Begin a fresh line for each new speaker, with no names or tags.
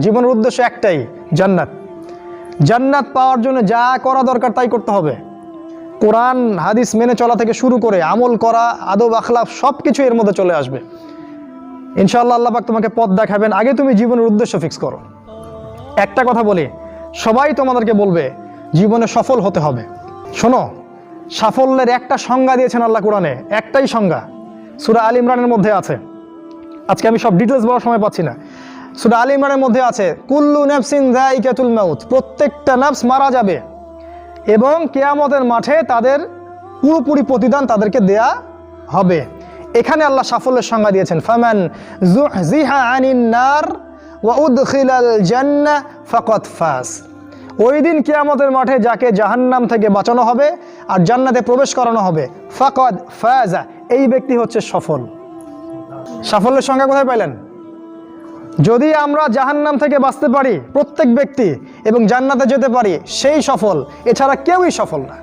জীবনের উদ্দেশ্য একটাই, জান্নাত। জান্নাত পাওয়ার জন্য যা করা দরকার তাই করতে হবে। কোরআন হাদিস মেনে চলা থেকে শুরু করে আমল করা, আদব আখলাক সব কিছু এর মধ্যে চলে আসবে ইনশাআল্লাহ। আল্লাহ পাক তোমাকে পথ দেখাবেন। আগে তুমি জীবনের উদ্দেশ্য ফিক্স করো। একটা কথা বলি, সবাই তোমাদেরকে বলবে জীবনে সফল হতে হবে। শোনো, সাফল্যের একটা সংজ্ঞা দিয়েছেন আল্লাহ কোরআনে, একটাই সংজ্ঞা, সূরা আল ইমরানের মধ্যে আছে। আজকে আমি সব ডিটেলস বলার সময় পাচ্ছি না। সূরা আল ইমরানের মধ্যে আছে, কুল্লু নাফসিন যায়িকাতুল মাউত, প্রত্যেকটা নফস মারা যাবে এবং কিয়ামতের মাঠে তাদের পুরোপুরি প্রতিদান তাদেরকে দেয়া হবে। এখানে আল্লাহ সাফল্যের সংজ্ঞা দিয়েছেন, ফামান যুহজিহা আনিন নার ওয়া উদখিলাল জান্নাহ ফাকাদ ফাজ। ওই দিন কিয়ামতের মাঠে যাকে জাহান্নাম থেকে বাঁচানো হবে আর জান্নাতে প্রবেশ করানো হবে, ফাকাদ ফাজা, এই ব্যক্তি হচ্ছে সফল। সাফল্যের সংজ্ঞা কোথায় পাইলেন? যদি আমরা জাহান্নাম থেকে বাঁচতে পারি প্রত্যেক ব্যক্তি এবং জান্নাতে যেতে পারি, সেই সফল, এছাড়া কেউই সফল না।